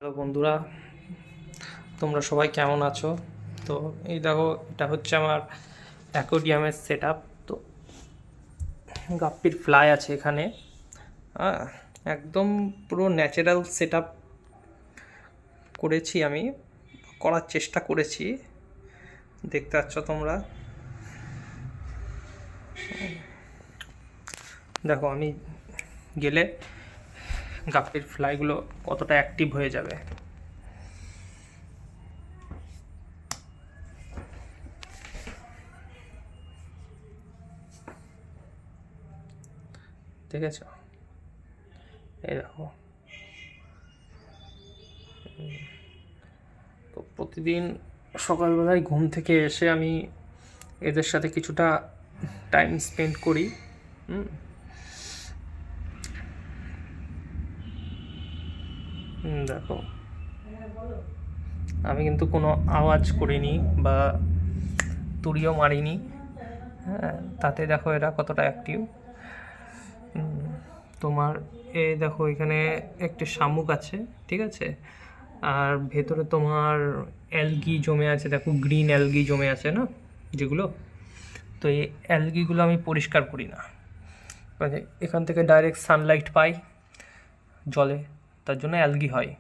Hello বন্ধুরা, তোমরা সবাই কেমন আছো? তো এই দেখো, এটা হচ্ছে আমার অ্যাকোয়ারিয়ামের সেট আপ। তো গাপ্পির ফ্লাই আছে এখানে। হ্যাঁ, একদম পুরো ন্যাচারাল সেট আপ করেছি আমি, করার চেষ্টা করেছি। দেখতে পাচ্ছ তোমরা, দেখো আমি গেলে গাপ্পির ফ্লাইগুলো কতটা অ্যাক্টিভ হয়ে যাবে। দেখেছ? এই দেখো, তো প্রতিদিন সকালবেলায় ঘুম থেকে এসে আমি এদের সাথে কিছুটা টাইম স্পেন্ড করি। দেখো, আমি কিন্তু কোনো আওয়াজ করিনি বা তুড়িও মারিনি। হ্যাঁ, তাতে দেখো এরা কতটা অ্যাক্টিভ। তোমার এই দেখো, এখানে একটি শামুক আছে, ঠিক আছে, আর ভেতরে তোমার অ্যালগি জমে আছে। দেখো, গ্রিন অ্যালগি জমে আছে না, যেগুলো, তো এই অ্যালগিগুলো আমি পরিষ্কার করি না। মানে এখান থেকে ডাইরেক্ট সানলাইট পাই জলে, তার জন্য অ্যালগি হয়।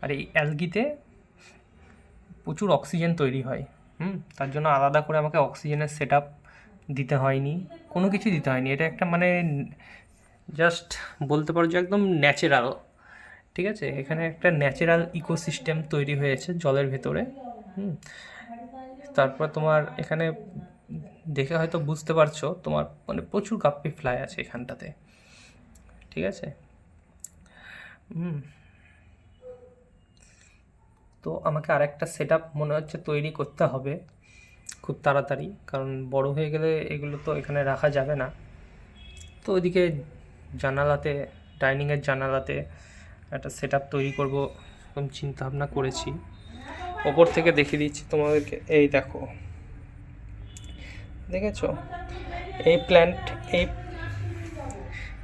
আর এই অ্যালগিতে প্রচুর অক্সিজেন তৈরি হয়। তার জন্য আলাদা করে আমাকে অক্সিজেনের সেট আপ দিতে হয়নি, কোনো কিছু দিতে হয়নি। এটা একটা মানে জাস্ট বলতে পারো যে একদম ন্যাচারাল, ঠিক আছে। এখানে একটা ন্যাচারাল ইকোসিস্টেম তৈরি হয়েছে জলের ভেতরে। তারপর তোমার এখানে দেখে হয়তো বুঝতে পারছো, তোমার মানে প্রচুর গাপ্পি ফ্লাই আছে এখানটাতে, ঠিক আছে। তো আমাকে আরেকটা সেট আপ মনে হচ্ছে তৈরি করতে হবে খুব তাড়াতাড়ি, কারণ বড় হয়ে গেলে এগুলো তো এখানে রাখা যাবে না। তো ওইদিকে জানালাতে, ডাইনিংয়ের জানালাতে একটা সেট আপ তৈরি করবো এরকম চিন্তাভাবনা করেছি। ওপর থেকে দেখিয়ে দিচ্ছি তোমাদেরকে। এই দেখো, দেখেছো? এই প্ল্যান্ট, এই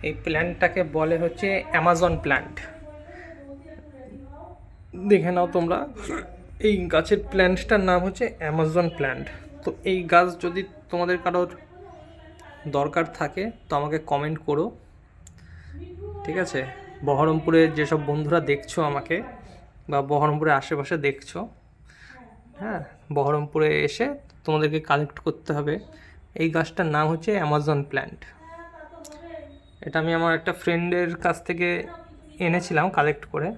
এই প্ল্যান্টটাকে বলে হচ্ছে অ্যামাজন প্ল্যান্ট। দেখে নাও তোমরা, এই গাছের প্ল্যান্টটার নাম হচ্ছে অ্যামাজন প্ল্যান্ট। তো এই গাছ যদি তোমাদের কারোর দরকার থাকে তো আমাকে কমেন্ট করো, ঠিক আছে। বহরমপুরে যেসব বন্ধুরা দেখছো আমাকে, বা বহরমপুরের আশেপাশে দেখছো, হ্যাঁ, বহরমপুরে এসে তোমাদেরকে কালেক্ট করতে হবে। এই গাছটার নাম হচ্ছে অ্যামাজন প্ল্যান্ট। এটা আমি আমার একটা ফ্রেন্ডের কাছ থেকে এনেছিলাম কালেক্ট করে।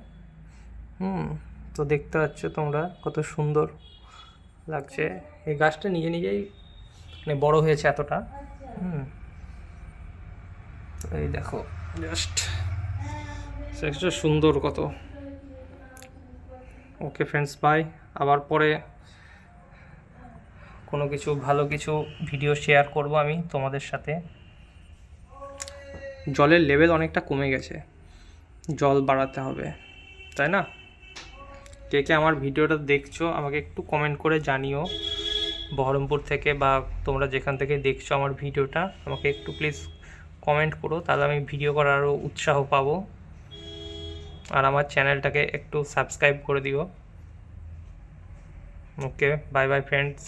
তো দেখতে পাচ্ছ তোমরা কত সুন্দর লাগছে। এই গাছটা নিজে নিজেই মানে বড় হয়েছে এতটা। এই দেখো, জাস্ট সেটা সুন্দর কত। Okay friends, bye. আবার পরে কোনো কিছু ভালো কিছু ভিডিও শেয়ার করব আমি তোমাদের সাথে। জলের লেভেল অনেকটা কমে গেছে, জল বাড়াতে হবে, তাই না? কে কে আমার ভিডিওটা দেখছো আমাকে একটু কমেন্ট করে জানিও, বহরমপুর থেকে বা তোমরা যেখান থেকে দেখছো আমার ভিডিওটা, আমাকে একটু প্লিজ কমেন্ট করো, তাহলে আমি ভিডিও করার আরও উৎসাহ পাবো। আর আমার চ্যানেলটাকে একটু সাবস্ক্রাইব করে দিও। ওকে, বাই বাই ফ্রেন্ডস।